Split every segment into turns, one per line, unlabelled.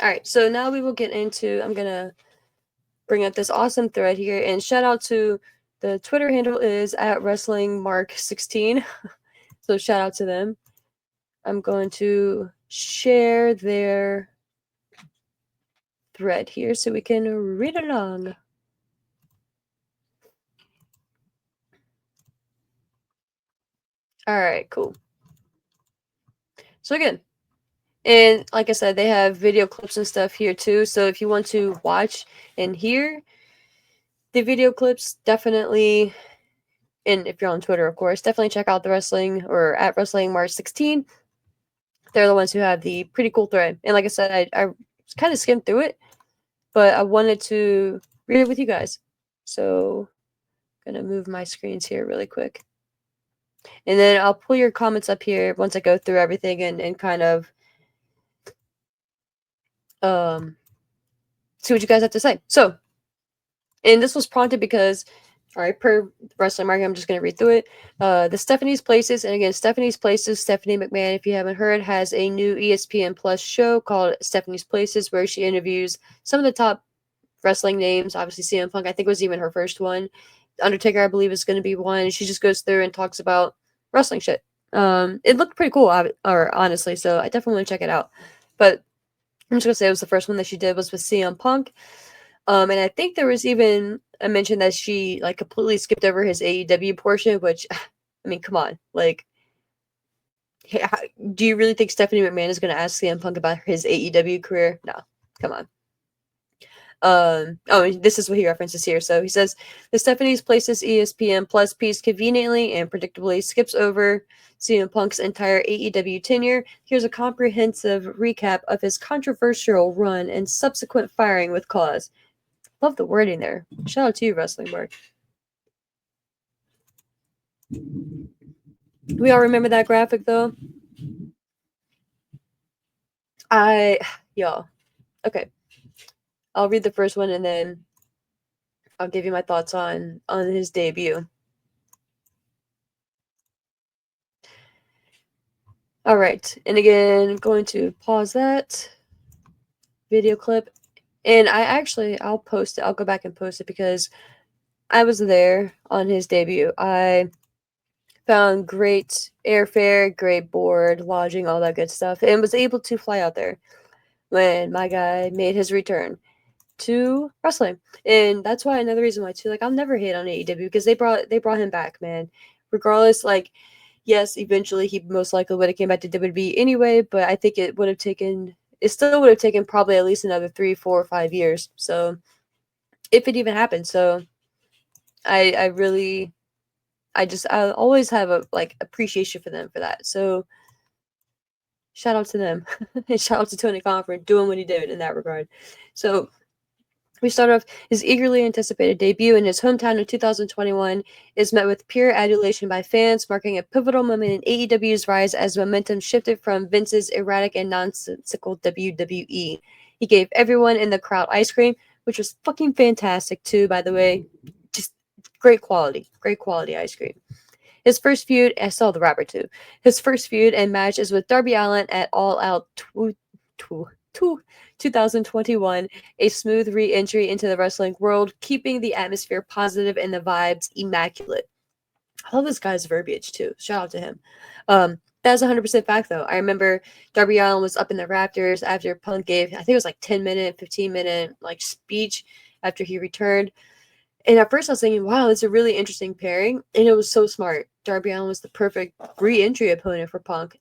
All right, so now we will get into, I'm going to bring up this awesome thread here, and shout out to the Twitter handle is at WrestlingMark16. So shout out to them. I'm going to share their thread here so we can read along. All right, cool. So again, and like I said, they have video clips and stuff here too. So if you want to watch and hear the video clips, definitely, and if you're on Twitter, of course, definitely check out the wrestling or at Wrestling March 16. They're the ones who have the pretty cool thread. And like I said, I kind of skimmed through it, but I wanted to read it with you guys. So I'm going to move my screens here really quick. And then I'll pull your comments up here once I go through everything and kind of see what you guys have to say. So, and this was prompted because, all right, per Wrestling Market, I'm just going to read through it. The Stephanie's Places, and again, Stephanie's Places, Stephanie McMahon, if you haven't heard, has a new ESPN Plus show called Stephanie's Places, where she interviews some of the top wrestling names. Obviously, CM Punk, I think, was even her first one. Undertaker, I believe, is going to be one. She just goes through and talks about wrestling shit. It looked pretty cool, or honestly, so I definitely want to check it out. But I'm just going to say it was the first one that she did was with CM Punk. And I think there was even a mention that she like completely skipped over his AEW portion, which, I mean, come on. Like, do you really think Stephanie McMahon is going to ask CM Punk about his AEW career? No, come on. This is what he references here. So he says, the Stephanie's Places ESPN Plus piece conveniently and predictably skips over CM Punk's entire AEW tenure. Here's a comprehensive recap of his controversial run and subsequent firing with cause. Love the wording there. Shout out to you, Wrestling Mark. We all remember that graphic, though? Y'all. Okay. I'll read the first one and then I'll give you my thoughts on his debut. All right. And again, going to pause that video clip. And I'll post it. I'll go back and post it because I was there on his debut. I found great airfare, great board, lodging, all that good stuff, and was able to fly out there when my guy made his return to wrestling. And that's why another reason why too, like, I'll never hate on AEW because they brought him back, man. Regardless, like, yes, eventually he most likely would have came back to WWE anyway, but I think it still would have taken probably at least another 3, 4, 5 years. So if it even happened. So I always have a like appreciation for them for that. So shout out to them. And shout out to Tony Khan for doing what he did in that regard. So we start off his eagerly anticipated debut in his hometown in 2021 is met with pure adulation by fans, marking a pivotal moment in AEW's rise as momentum shifted from Vince's erratic and nonsensical WWE. He gave everyone in the crowd ice cream, which was fucking fantastic too, by the way. Just great quality ice cream. His first feud, I saw the rapper too. His first feud and match is with Darby Allin at All Out 2021, a smooth re-entry into the wrestling world, keeping the atmosphere positive and the vibes immaculate. I love this guy's verbiage too. Shout out to him. That's 100% fact though. I remember Darby Allin was up in the Raptors after Punk gave, I think it was like 10-minute, 15-minute like speech after he returned. And at first I was thinking, wow, it's a really interesting pairing. And it was so smart. Darby Allin was the perfect re-entry opponent for Punk.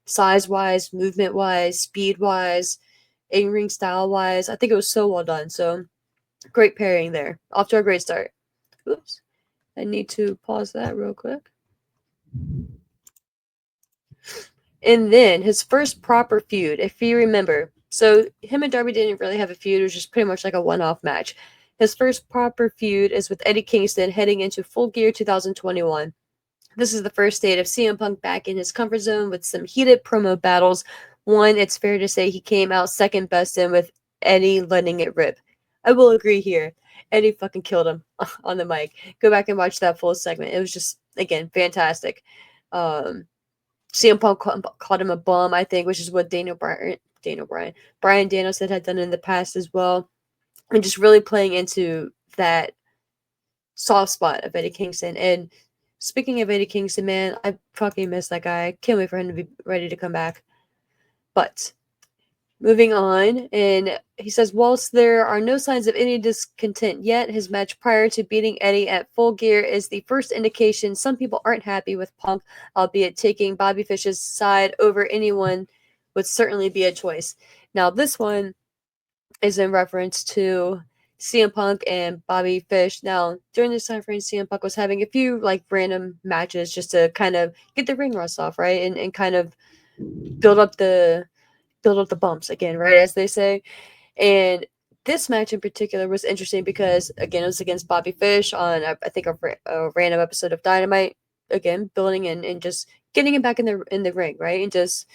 Size-wise, movement-wise, speed-wise, in-ring style-wise. I think it was so well done. So, great pairing there. Off to a great start. Oops. I need to pause that real quick. And then, his first proper feud, if you remember. So, him and Darby didn't really have a feud. It was just pretty much like a one-off match. His first proper feud is with Eddie Kingston heading into Full Gear 2021. This is the first state of CM Punk back in his comfort zone with some heated promo battles. One, it's fair to say he came out second best in with Eddie letting it rip. I will agree here. Eddie fucking killed him on the mic. Go back and watch that full segment. It was just, again, fantastic. CM Punk called him a bum, I think, which is what Daniel Daniel Bryan. Bryan Danielson had done it in the past as well. And just really playing into that soft spot of Eddie Kingston. And speaking of Eddie Kingston, man, I fucking miss that guy. I can't wait for him to be ready to come back. But moving on, and he says, whilst there are no signs of any discontent yet, his match prior to beating Eddie at Full Gear is the first indication some people aren't happy with Punk, albeit taking Bobby Fish's side over anyone would certainly be a choice. Now, this one is in reference to CM Punk and Bobby Fish. Now, during this time frame, CM Punk was having a few like random matches just to kind of get the ring rust off, right? And kind of build up the bumps again, right? As they say. And this match in particular was interesting because again it was against Bobby Fish on I think a random episode of Dynamite. Again, building and just getting him back in the ring, right? And just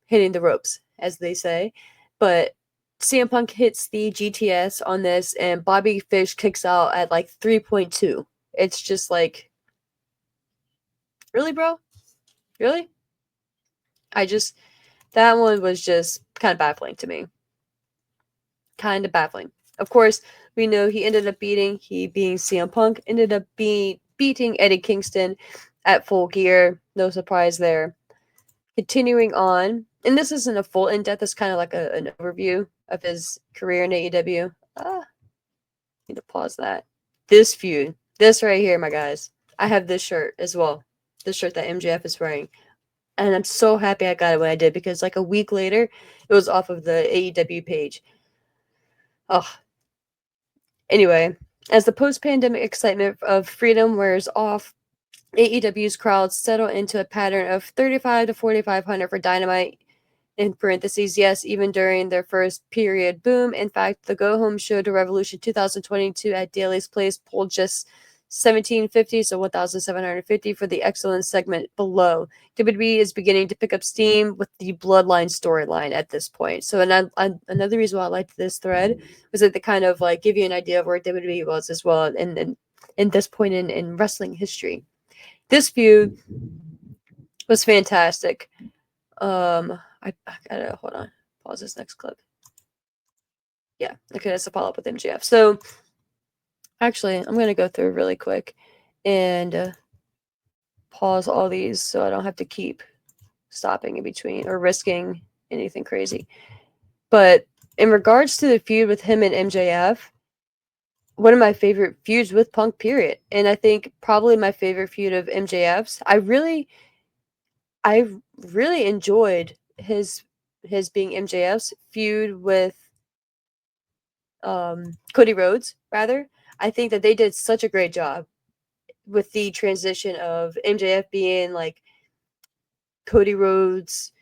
hitting the ropes, as they say. But CM Punk hits the GTS on this, and Bobby Fish kicks out at like 3.2. It's just like, really, bro? Really? That one was just kind of baffling to me. Kind of baffling. Of course, we know he ended up being CM Punk, ended up beating Eddie Kingston at Full Gear. No surprise there. Continuing on, and this isn't a full in-depth, it's kind of like an overview of his career in AEW. Need to pause that. This feud, this right here, my guys. I have this shirt as well. This shirt that MJF is wearing. And I'm so happy I got it when I did because like a week later, it was off of the AEW page. Oh. Anyway, as the post-pandemic excitement of freedom wears off, AEW's crowds settle into a pattern of 35 to 4,500 for Dynamite. In parentheses, yes, even during their first period boom. In fact, the go-home show to Revolution 2022 at Daly's Place pulled just 1,750, so 1,750 for the excellent segment below. WWE is beginning to pick up steam with the Bloodline storyline at this point. So, another reason why I liked this thread was that they kind of like give you an idea of where WWE was as well, and in this point in wrestling history. This feud was fantastic. I gotta hold on. Pause this next clip. Yeah, okay, that's a follow up with MJF. So actually, I'm gonna go through really quick and pause all these so I don't have to keep stopping in between or risking anything crazy. But in regards to the feud with him and MJF, one of my favorite feuds with Punk, period. And I think probably my favorite feud of MJF's. I really enjoyed his being MJF's feud with Cody Rhodes, rather. I think that they did such a great job with the transition of MJF being like Cody Rhodes.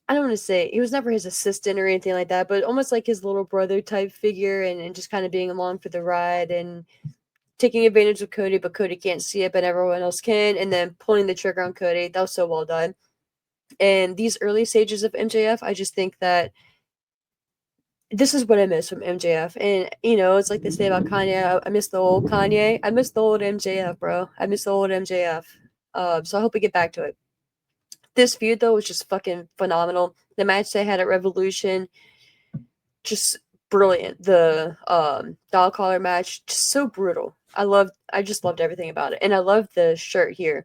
I don't want to say he was never his assistant or anything like that, but almost like his little brother type figure and just kind of being along for the ride and taking advantage of Cody, but Cody can't see it, but everyone else can, and then pulling the trigger on Cody. That was so well done. And these early stages of MJF, I just think that this is what I miss from MJF. And, you know, it's like they say about Kanye. I miss the old Kanye. I miss the old MJF, bro. I miss the old MJF. So I hope we get back to it. This feud, though, was just fucking phenomenal. The match they had at Revolution, just brilliant. The dog collar match, just so brutal. I just loved everything about it. And I love the shirt here.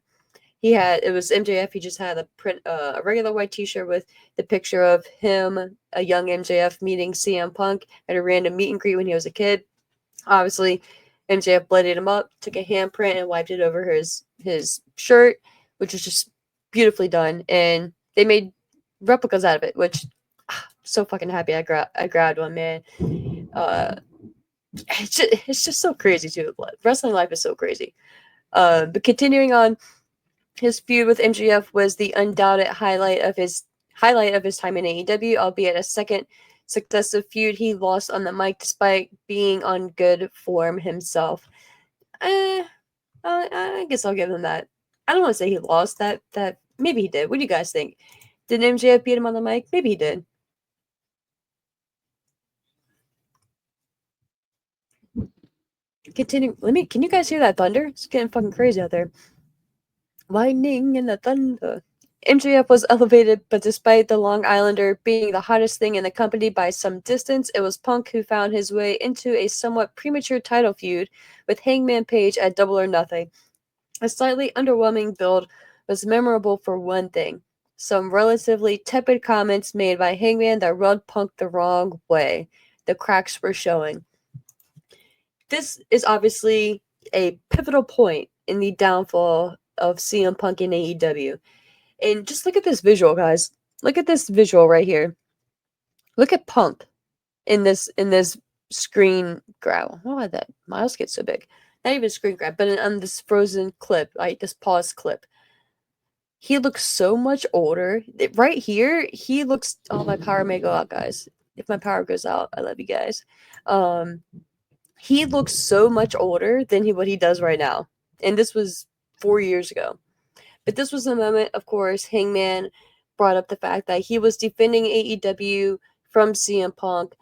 It was MJF. He just had a regular white T-shirt with the picture of him, a young MJF meeting CM Punk at a random meet and greet when he was a kid. Obviously, MJF bloodied him up, took a handprint and wiped it over his shirt, which was just beautifully done. And they made replicas out of it, which so fucking happy I grabbed one, man. It's just so crazy too. Wrestling life is so crazy. But continuing on. His feud with MJF was the undoubted highlight of his time in AEW, albeit a second successive feud he lost on the mic despite being on good form himself. I guess I'll give him that. I don't want to say he lost that. Maybe he did. What do you guys think? Did MJF beat him on the mic? Maybe he did. Continue. Can you guys hear that thunder? It's getting fucking crazy out there. Lightning and the thunder. MJF was elevated, but despite the Long Islander being the hottest thing in the company by some distance, it was Punk who found his way into a somewhat premature title feud with Hangman Page at Double or Nothing. A slightly underwhelming build was memorable for one thing: some relatively tepid comments made by Hangman that rubbed Punk the wrong way. The cracks were showing. This is obviously a pivotal point in the downfall of CM Punk in AEW. And just look at this visual, guys. Look at this visual right here. Look at Punk in this screen grab. Why did that mouse get so big? Not even screen grab, but on this frozen clip, like this pause clip. He looks so much older. Right here, he looks. Oh, my power may go out, guys. If my power goes out, I love you guys. Um, he looks so much older than what he does right now, and this was 4 years ago. But this was the moment, of course, Hangman brought up the fact that he was defending AEW from CM Punk.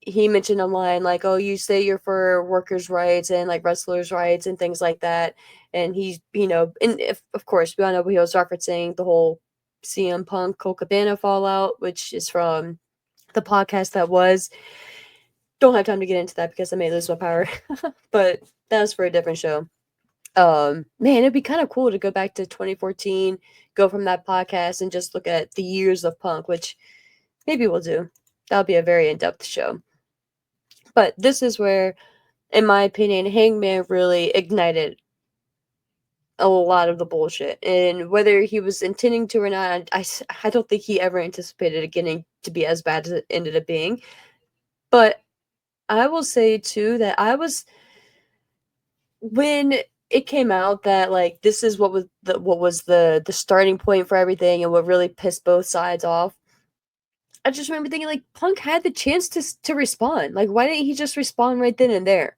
He mentioned a line like, "Oh, you say you're for workers' rights and like wrestlers' rights and things like that." And he's, and if, of course, we all know he was referencing the whole CM Punk Cole Cabana fallout, which is from the podcast that was. Don't have time to get into that because I may lose my power, but that was for a different show. Man, it'd be kind of cool to go back to 2014, go from that podcast and just look at the years of Punk, which maybe we'll do. That'll be a very in-depth show. But this is where, in my opinion, Hangman really ignited a lot of the bullshit. And whether he was intending to or not, I don't think he ever anticipated it getting to be as bad as it ended up being. But I will say, too, that when it came out that like this is what was the starting point for everything and what really pissed both sides off. I just remember thinking like Punk had the chance to respond. Like why didn't he just respond right then and there?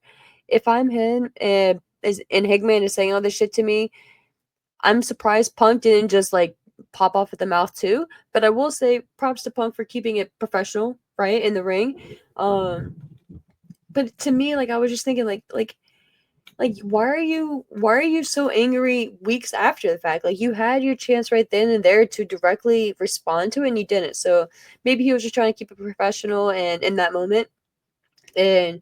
If I'm him and Hangman is saying all this shit to me, I'm surprised Punk didn't just like pop off at the mouth too. But I will say props to Punk for keeping it professional, right, in the ring. But to me, like I was just thinking like why are you so angry weeks after the fact? Like you had your chance right then and there to directly respond to it and you didn't. So maybe he was just trying to keep it professional and in that moment, and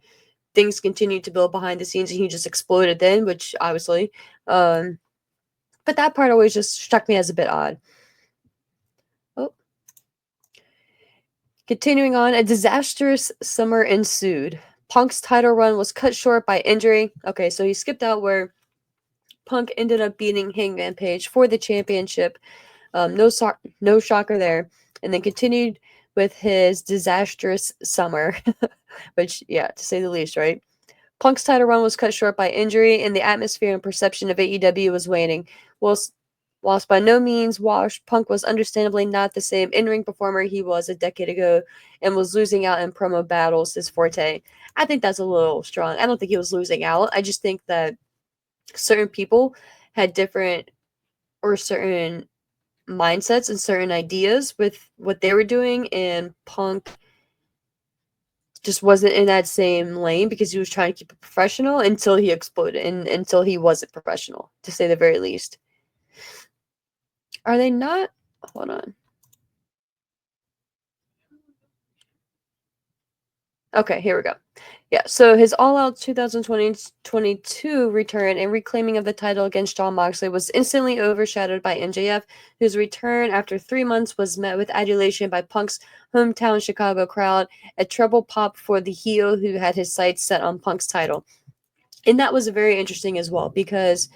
things continued to build behind the scenes and he just exploded then, which obviously but that part always just struck me as a bit odd. Oh, continuing on, a disastrous summer ensued. Punk's title run was cut short by injury. Okay, so he skipped out where Punk ended up beating Hangman Page for the championship. No shocker there. And then continued with his disastrous summer, which, yeah, to say the least, right? Punk's title run was cut short by injury, and the atmosphere and perception of AEW was waning. Whilst by no means washed, Punk was understandably not the same in-ring performer he was a decade ago and was losing out in promo battles, his forte. I think that's a little strong. I don't think he was losing out. I just think that certain people had different or certain mindsets and certain ideas with what they were doing, and Punk just wasn't in that same lane because he was trying to keep it professional until he exploded and until he wasn't professional, to say the very least. Are they not? Hold on. Okay, here we go. Yeah, so his all-out 2022 return and reclaiming of the title against Jon Moxley was instantly overshadowed by MJF, whose return after 3 months was met with adulation by Punk's hometown Chicago crowd, a treble pop for the heel who had his sights set on Punk's title. And that was very interesting as well because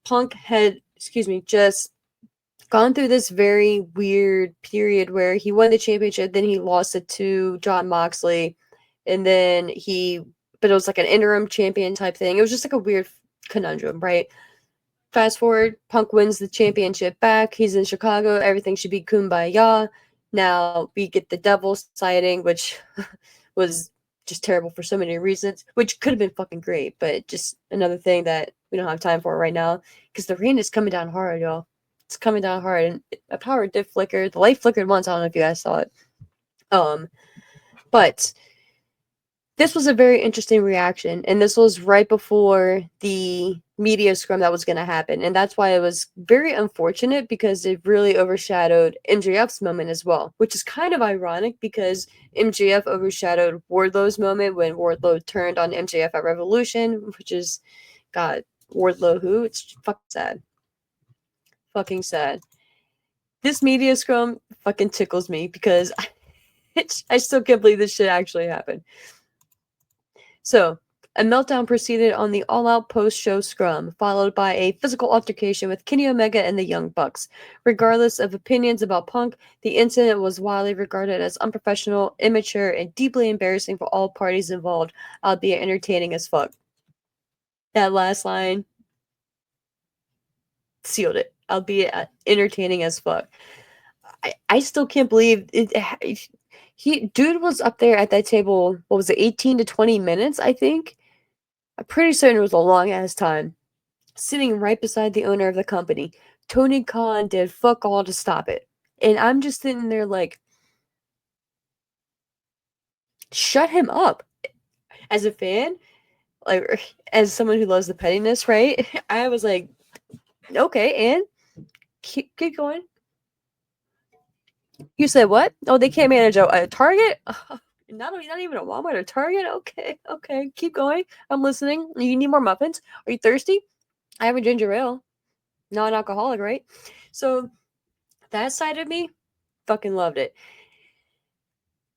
Punk had, just gone through this very weird period where he won the championship, then he lost it to Jon Moxley, and then but it was like an interim champion type thing. It was just like a weird conundrum, right? Fast forward, Punk wins the championship back. He's in Chicago. Everything should be kumbaya. Now we get the devil sighting, which was just terrible for so many reasons, which could have been fucking great, but just another thing that we don't have time for right now because the rain is coming down hard, y'all. It's coming down hard, and a power did flicker. The light flickered once. I don't know if you guys saw it. But this was a very interesting reaction, and this was right before the media scrum that was going to happen, and that's why it was very unfortunate because it really overshadowed MJF's moment as well, which is kind of ironic because MJF overshadowed Wardlow's moment when Wardlow turned on MJF at Revolution, which is, God, Wardlow who? It's fucking sad. Fucking sad. This media scrum fucking tickles me because I still can't believe this shit actually happened. So, a meltdown proceeded on the all-out post-show scrum, followed by a physical altercation with Kenny Omega and the Young Bucks. Regardless of opinions about Punk, the incident was widely regarded as unprofessional, immature, and deeply embarrassing for all parties involved, albeit entertaining as fuck. That last line sealed it, albeit entertaining as fuck. I still can't believe it. Dude was up there at that table, what was it, 18 to 20 minutes, I think? I'm pretty certain it was a long ass time. Sitting right beside the owner of the company. Tony Khan did fuck all to stop it. And I'm just sitting there like, shut him up. As a fan, like as someone who loves the pettiness, right? I was like, okay, and keep going. You said what? Oh, they can't manage a Target? Not even a Walmart or Target? Okay, keep going. I'm listening. You need more muffins? Are you thirsty? I have a ginger ale. Non-alcoholic, right? So that side of me fucking loved it.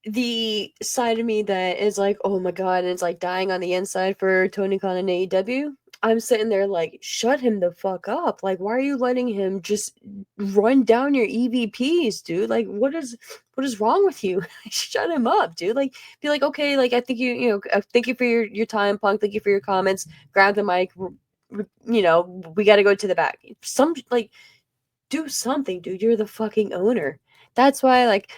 The side of me that is like, oh my god, and it's like dying on the inside for Tony Khan and AEW. I'm sitting there like, shut him the fuck up. Like, why are you letting him just run down your EVPs, dude? Like, what is wrong with you? Shut him up, dude. Like, be like, okay, like I think thank you for your time, Punk. Thank you for your comments. Grab the mic. We got to go to the back. Do something, dude. You're the fucking owner. That's why, like,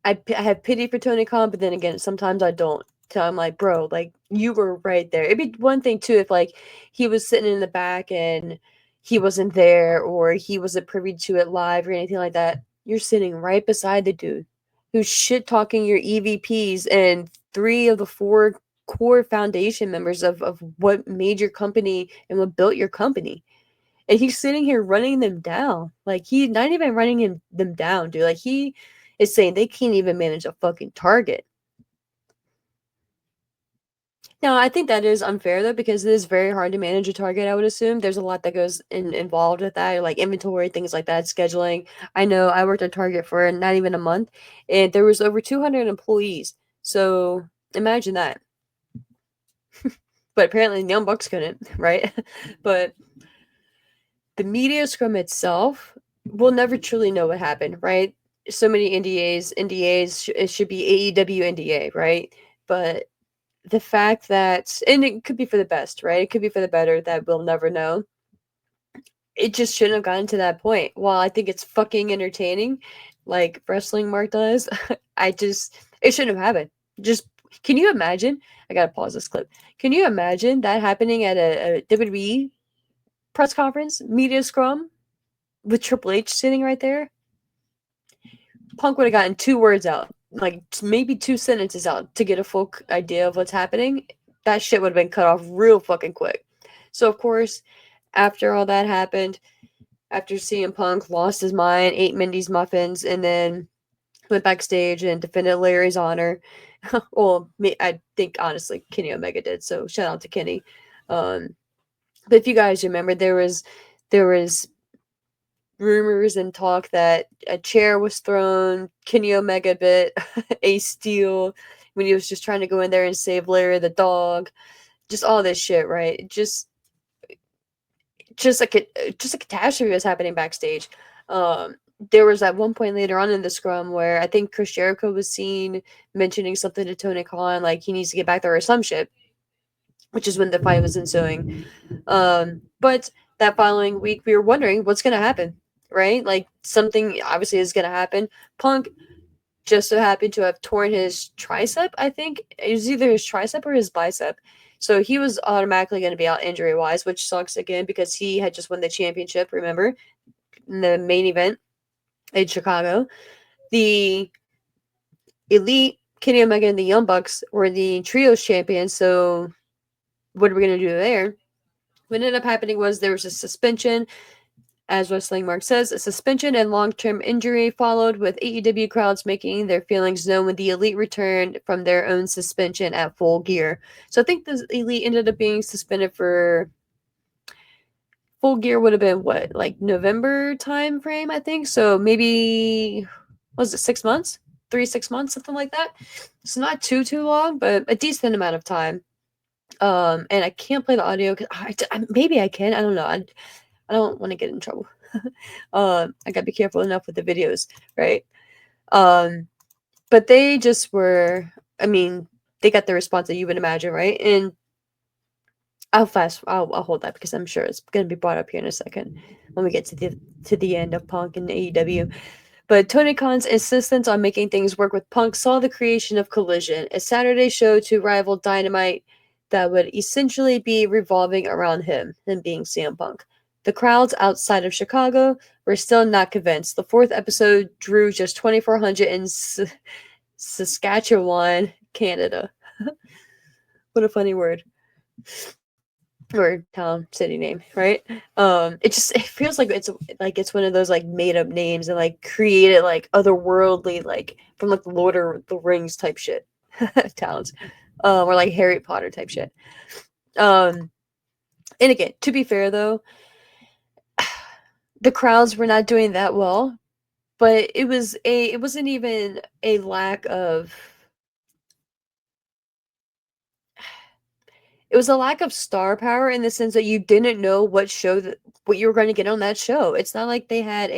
I have pity for Tony Khan, but then again, sometimes I don't. So I'm like, bro, like you were right there. It'd be one thing too if like he was sitting in the back and he wasn't there or he wasn't privy to it live or anything like that. You're sitting right beside the dude who's shit talking your EVPs and three of the four core foundation members of what made your company and what built your company. And he's sitting here running them down. Like he's not even running them down, dude. Like he is saying they can't even manage a fucking Target. Now, I think that is unfair though, because it is very hard to manage a Target, I would assume. There's a lot that goes involved with that, like inventory, things like that, scheduling. I know I worked at Target for not even a month, and there was over 200 employees. So imagine that. But apparently, the Young Bucks couldn't, right? But the media scrum itself, we'll never truly know what happened, right? So many NDAs, it should be AEW NDA, right? But the fact that, and it could be for the best, right? It could be for the better that we'll never know. It just shouldn't have gotten to that point. While I think it's fucking entertaining, like wrestling Mark does, it shouldn't have happened. Just, can you imagine? I gotta pause this clip. Can you imagine that happening at a WWE press conference, media scrum, with Triple H sitting right there? Punk would have gotten 2 words out, like maybe 2 sentences out to get a full idea of what's happening. That shit would have been cut off real fucking quick. So, of course, after all that happened, after CM Punk lost his mind, ate Mindy's muffins, and then went backstage and defended Larry's honor. Well, I think honestly Kenny Omega did. So shout out to Kenny. But if you guys remember, there was rumors and talk that a chair was thrown, Kenny Omega bit a steel when he was just trying to go in there and save Larry the dog. Just all this shit, right? Just like a catastrophe was happening backstage. There was at one point later on in the scrum where I think Chris Jericho was seen mentioning something to Tony Khan, like he needs to get back there or some shit, which is when the fight was ensuing. But that following week, we were wondering what's going to happen, right? Like something obviously is going to happen. Punk just so happened to have torn his tricep, I think. It was either his tricep or his bicep. So he was automatically going to be out injury wise, which sucks again because he had just won the championship, remember, in the main event in Chicago. The Elite Kenny Omega and the Young Bucks were the trios champions, so what are we going to do there? What ended up happening was there was a suspension, as Wrestling Mark says, a suspension and long-term injury followed, with AEW crowds making their feelings known when the Elite returned from their own suspension at Full Gear. So I think the Elite ended up being suspended for Full Gear would have been what, like November time frame, I think. So maybe was it 6 months? 6 months, something like that. It's not too long, but a decent amount of time. And I can't play the audio because maybe I can. I don't know. I don't want to get in trouble. I gotta be careful enough with the videos, right? But they just were. I mean, they got the response that you would imagine, right? And I'll hold that because I'm sure it's gonna be brought up here in a second when we get to the end of Punk and AEW. But Tony Khan's insistence on making things work with Punk saw the creation of Collision, a Saturday show to rival Dynamite that would essentially be revolving around him being CM Punk. The crowds outside of Chicago were still not convinced. The fourth episode drew just 2,400 in Saskatchewan, Canada. What a funny word. Or town, city name, right? It feels like it's one of those like made up names and like created like otherworldly, like from like the Lord of the Rings type shit towns, or like Harry Potter type shit. And again, to be fair though, the crowds were not doing that well, but it wasn't even a lack of. It was a lack of star power in the sense that you didn't know what you were going to get on that show. It's not like they had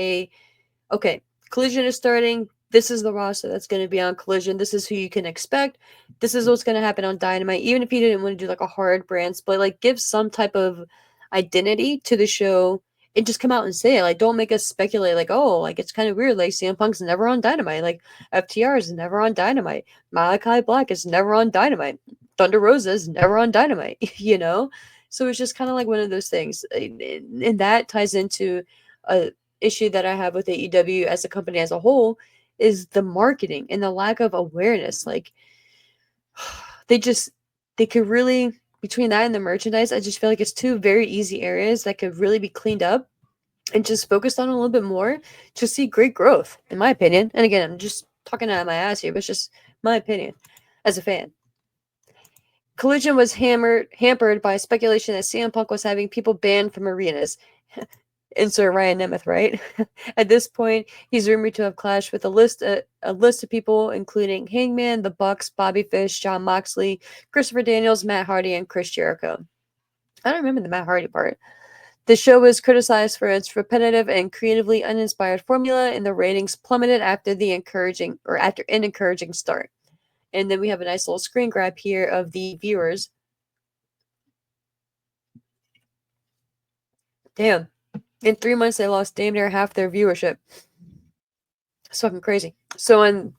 okay, Collision is starting. This is the roster that's going to be on Collision. This is who you can expect. This is what's going to happen on Dynamite. Even if you didn't want to do like a hard brand split, like give some type of identity to the show and just come out and say it. Like, don't make us speculate. Like, oh, like it's kind of weird. Like CM Punk's never on Dynamite. Like FTR is never on Dynamite. Malachi Black is never on Dynamite. Thunder Rosa is never on Dynamite. You know, so it's just kind of like one of those things, and that ties into a issue that I have with AEW as a company as a whole is the marketing and the lack of awareness. Like they could really, between that and the merchandise, I just feel like it's two very easy areas that could really be cleaned up and just focused on a little bit more to see great growth, in my opinion. And again, I'm just talking out of my ass here, but it's just my opinion as a fan. Collision was hampered by speculation that CM Punk was having people banned from arenas. Insert Ryan Nemeth, right? At this point, he's rumored to have clashed with a list of people, including Hangman, the Bucks, Bobby Fish, Jon Moxley, Christopher Daniels, Matt Hardy, and Chris Jericho. I don't remember the Matt Hardy part. The show was criticized for its repetitive and creatively uninspired formula, and the ratings plummeted after an encouraging start. And then we have a nice little screen grab here of the viewers. Damn. In 3 months, they lost damn near half their viewership. It's fucking crazy. So on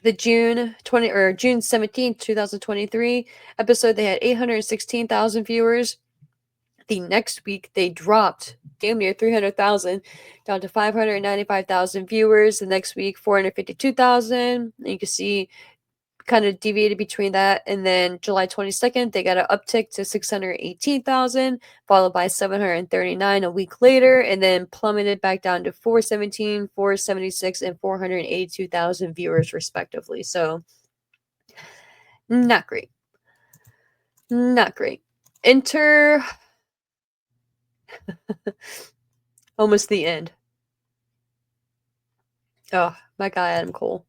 the June 17th, 2023 episode, they had 816,000 viewers. The next week, they dropped damn near 300,000 down to 595,000 viewers. The next week, 452,000. You can see kind of deviated between that. And then July 22nd, they got an uptick to 618,000, followed by 739 a week later, and then plummeted back down to 417, 476, and 482,000 viewers, respectively. So, not great. Not great. Enter almost the end. Oh, my guy, Adam Cole.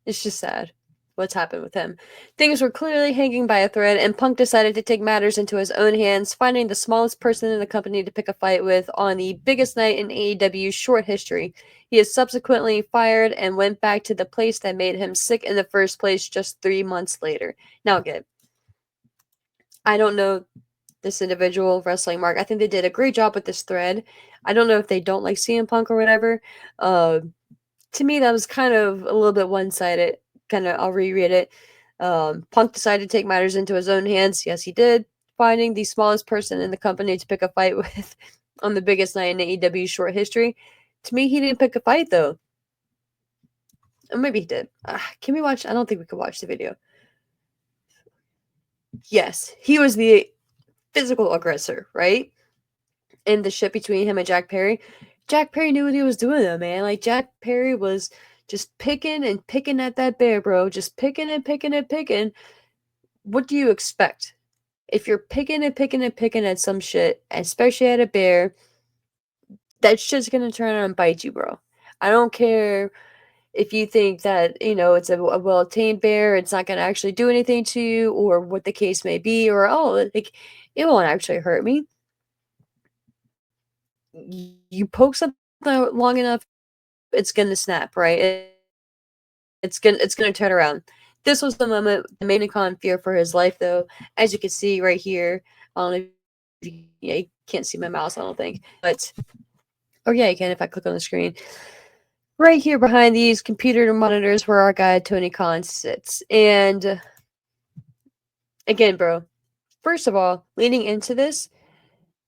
It's just sad what's happened with him. Things were clearly hanging by a thread, and Punk decided to take matters into his own hands, finding the smallest person in the company to pick a fight with on the biggest night in AEW's short history. He is subsequently fired and went back to the place that made him sick in the first place just 3 months later. Now, again, I don't know this individual, Wrestling Mark. I think they did a great job with this thread. I don't know if they don't like CM Punk or whatever. To me, that was kind of a little bit one-sided. I'll reread it. Punk decided to take matters into his own hands. Yes, he did. Finding the smallest person in the company to pick a fight with on the biggest night in AEW's short history. To me, he didn't pick a fight, though. Maybe he did. Can we watch? I don't think we could watch the video. Yes, he was the physical aggressor, right? And the shit between him and Jack Perry. Jack Perry knew what he was doing, though, man. Like, Jack Perry was just picking and picking at that bear, bro. Just picking and picking and picking. What do you expect? If you're picking and picking and picking at some shit, especially at a bear, that shit's gonna turn around and bite you, bro. I don't care if you think that, it's a well-tamed bear, it's not gonna actually do anything to you, or what the case may be, or, oh, like, it won't actually hurt me. You poke something out long enough, it's gonna snap, right? It's gonna turn around. This was the moment that made Khan fear for his life, though. As you can see right here, I don't know if you can't see my mouse, I don't think, but yeah, you can if I click on the screen. Right here behind these computer monitors where our guy Tony Khan sits. And again, bro, first of all, leading into this,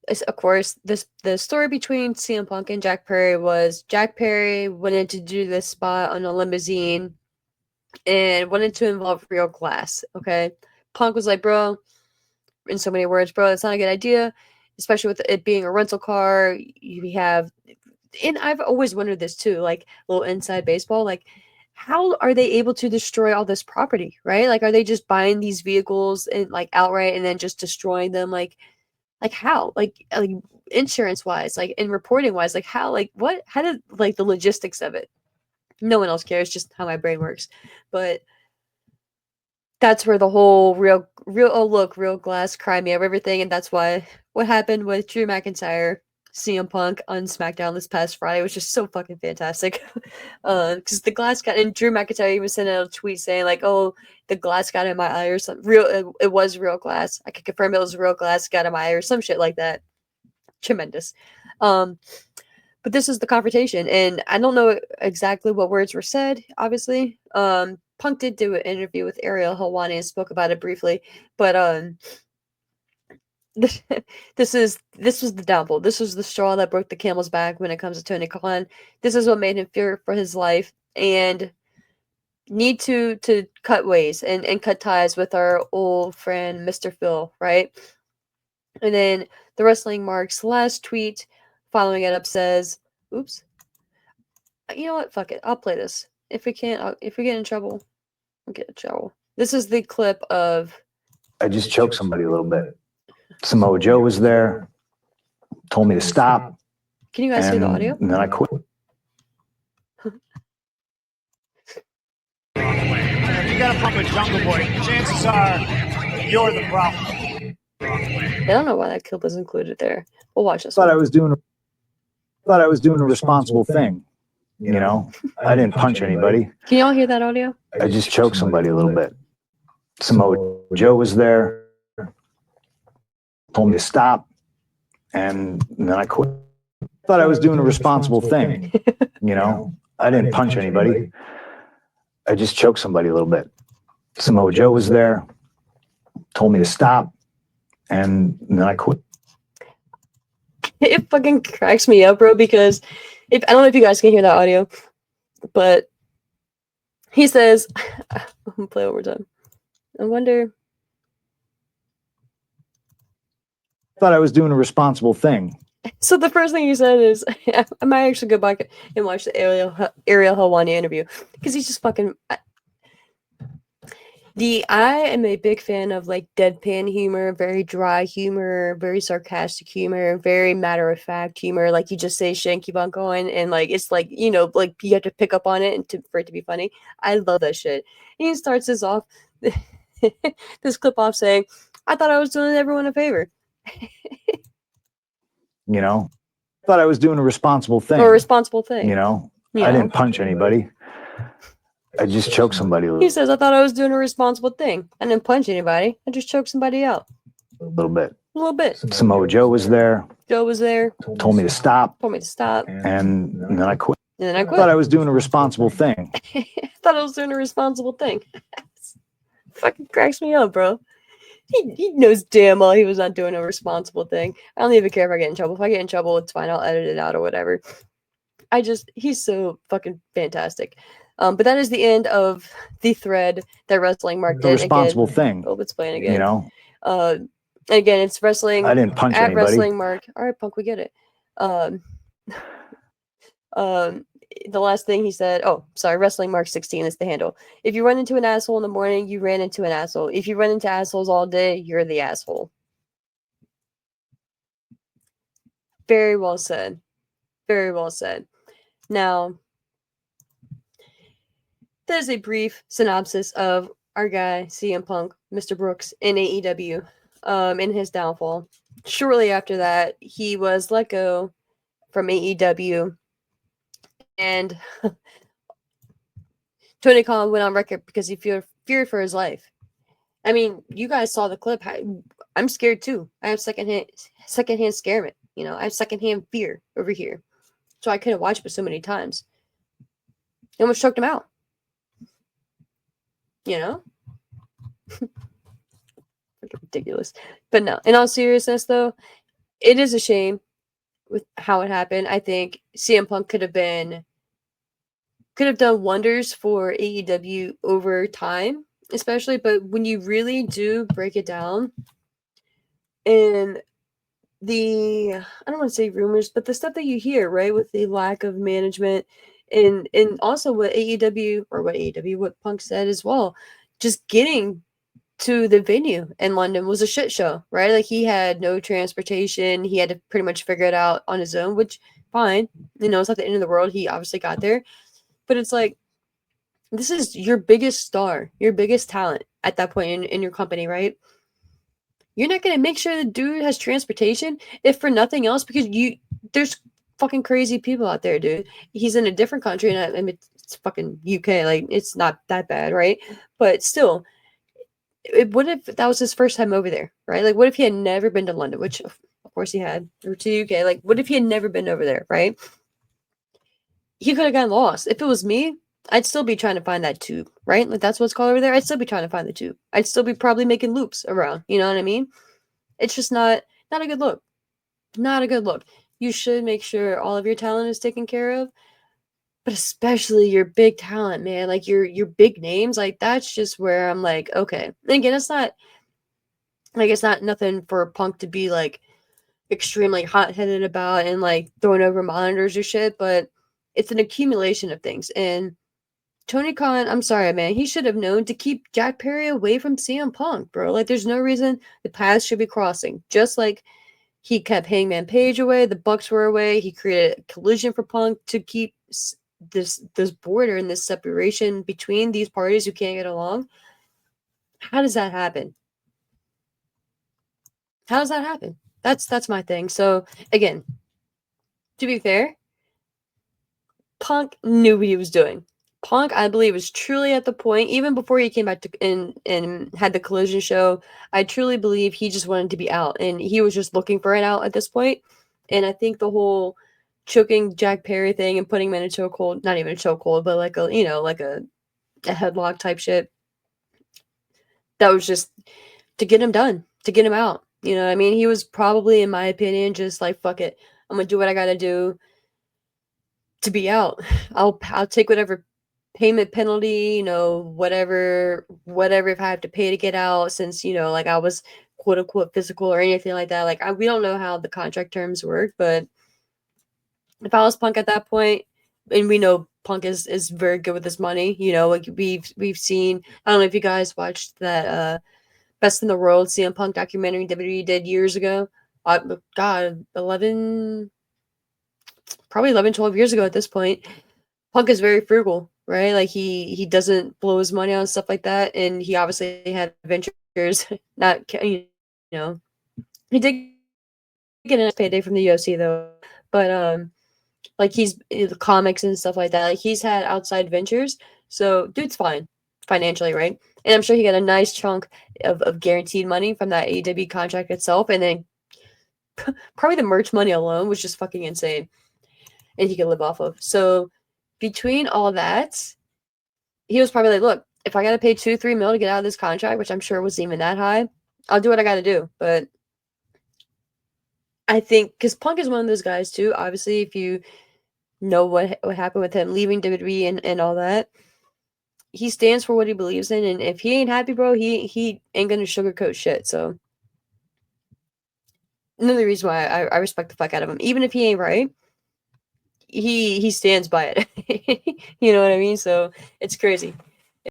is, of course, the story between CM Punk and Jack Perry was Jack Perry wanted to do this spot on a limousine and wanted to involve real glass. Okay, Punk was like, bro, in so many words, bro, that's not a good idea, especially with it being a rental car. You have, and I've always wondered this too, like little inside baseball, like how are they able to destroy all this property, right? Like, are they just buying these vehicles and like outright and then just destroying them? Like how? Like insurance wise, like and reporting wise, like how? Like what? How did like the logistics of it? No one else cares, just how my brain works. But that's where the whole real glass cry me of everything, and that's why what happened with Drew McIntyre, CM Punk on SmackDown this past Friday was just so fucking fantastic. Because the glass got, and Drew McIntyre even sent out a tweet saying like, "Oh, the glass got in my eye or something." It was real glass. I could confirm it was real glass got in my eye or some shit like that. Tremendous. But this is the confrontation, and I don't know exactly what words were said. Obviously, Punk did do an interview with Ariel Helwani and spoke about it briefly, but this was the downfall. This was the straw that broke the camel's back when it comes to Tony Khan. This is what made him fear for his life and need to cut ways and cut ties with our old friend Mr. Phil, right? And then the Wrestling Mark's last tweet following it up says, "Oops, you know what? Fuck it. I'll play this. If we can't, if we get in trouble, we'll get in trouble." This is the clip of.
I just choked somebody a little bit. Samoa Joe was there, told me to stop.
Can you guys hear the audio?
And then I quit.
If you got a pump with Jungle Boy, chances are you're the problem.
I don't know why that clip was included there. We'll watch this.
I thought I was doing a responsible thing. You know, I didn't punch anybody.
Can y'all hear that audio?
I just choked somebody a little bit. Samoa Joe was there, told me to stop, and then I quit. I thought I was doing a responsible thing. You know, I didn't punch anybody. I just choked somebody a little bit. Samoa Joe was there, told me to stop, and then I quit.
It fucking cracks me up, bro, because I don't know if you guys can hear that audio, but he says, I'm gonna play it one more time. I wonder.
I thought I was doing a responsible thing.
So the first thing he said is, I might actually go back and watch the Ariel Helwani interview because he's just fucking. I am a big fan of like deadpan humor, very dry humor, very sarcastic humor, very matter of fact humor. Like you just say shit and keep on going, and like it's like like you have to pick up on it and for it to be funny. I love that shit. And he starts this off, clip off saying, "I thought I was doing everyone a favor."
You know, I thought I was doing a responsible thing.
Or a responsible thing.
You know, I didn't punch anybody. I just choked somebody.
He says, "I thought I was doing a responsible thing. I didn't punch anybody. I just choked somebody out."
A little bit.
A little bit.
Samoa Joe was there.
Joe was there.
Told me to stop.
Told me to stop.
And then I quit.
And then I quit.
I thought I was doing a responsible thing.
I thought I was doing a responsible thing. Fucking cracks me up, bro. He knows damn well he was not doing a responsible thing. I don't even care if I get in trouble. If I get in trouble, it's fine. I'll edit it out or whatever. He's so fucking fantastic. But that is the end of the thread that Wrestling Mark
The
did.
responsible
Again,
thing.
oh, it's playing again.
You know,
Again, it's wrestling.
I didn't punch
at
anybody.
Wrestling Mark. All right, Punk, we get it. The last thing he said, oh, sorry, Wrestling Mark 16 is the handle. If you run into an asshole in the morning, you ran into an asshole. If you run into assholes all day, you're the asshole. Very well said. Very well said. Now, there's a brief synopsis of our guy, CM Punk, Mr. Brooks, in AEW, in his downfall. Shortly after that, he was let go from AEW, and Tony Khan went on record because he feared for his life. I mean, you guys saw the clip. I'm scared too. I have secondhand scarement. I have secondhand fear over here. So I couldn't watch it so many times. It almost choked him out. Ridiculous. But no, in all seriousness though, it is a shame with how it happened. I think CM Punk could have done wonders for AEW over time, especially, but when you really do break it down, and I don't want to say rumors, but the stuff that you hear, right, with the lack of management, and also what Punk said as well, just getting to the venue in London was a shit show, right? Like, he had no transportation. He had to pretty much figure it out on his own, which fine. It's not the end of the world. He obviously got there. But it's like, this is your biggest star, your biggest talent at that point in your company, right? You're not going to make sure the dude has transportation, if for nothing else, because there's fucking crazy people out there, dude. He's in a different country, and I mean, it's fucking UK. Like, it's not that bad, right? But still, what if that was his first time over there, right? Like, what if he had never been to London, which of course he had, or to the UK? Like, what if he had never been over there, right? He could have gotten lost. If it was me, I'd still be trying to find that tube, right? Like, that's what's called over there. I'd still be trying to find the tube. I'd still be probably making loops around. You know what I mean? It's just not a good look. Not a good look. You should make sure all of your talent is taken care of, but especially your big talent, man. Like, your big names. Like, that's just where I'm like, okay. And again, it's not nothing for Punk to be like extremely hot-headed about and like throwing over monitors or shit, but it's an accumulation of things. And Tony Khan, I'm sorry, man, he should have known to keep Jack Perry away from CM Punk, bro. Like, there's no reason the paths should be crossing. Just like he kept Hangman Page away, the Bucks were away. He created a collision for Punk to keep this border and this separation between these parties who can't get along. How does that happen? How does that happen? That's my thing. So again, to be fair, Punk knew what he was doing. Punk, I believe, was truly at the point, even before he came back to and had the collision show, I truly believe he just wanted to be out, and he was just looking for an out at this point. And I think the whole choking Jack Perry thing and putting him in a chokehold, not even a chokehold, but like a headlock type shit, that was just to get him done, to get him out. You know what I mean? He was probably, in my opinion, just like, fuck it. I'm gonna do what I gotta do to be out. I'll take whatever payment penalty, whatever if I have to pay to get out, since, like, I was quote unquote physical or anything like that. Like, we don't know how the contract terms work, but if I was Punk at that point, and we know Punk is very good with his money, like we've seen, I don't know if you guys watched that Best in the World CM Punk documentary WWE did years ago. God, 12 years ago at this point. Punk is very frugal, right? Like, he doesn't blow his money on stuff like that, and he obviously had ventures. Not, he did get a nice payday from the UFC though, but like, he's the comics and stuff like that. Like, he's had outside ventures, so dude's fine financially, right? And I'm sure he got a nice chunk of guaranteed money from that AEW contract itself, and then probably the merch money alone was just fucking insane, and he could live off of. So between all that, he was probably like, look, if I got to pay 2-3 mil to get out of this contract, which I'm sure wasn't even that high, I'll do what I got to do. But I think, because Punk is one of those guys too, obviously, if you know what happened with him leaving WWE and all that. He stands for what he believes in, and if he ain't happy, bro, he ain't gonna sugarcoat shit. So another reason why I respect the fuck out of him, even if he ain't right, he stands by it. You know what I mean? So it's crazy.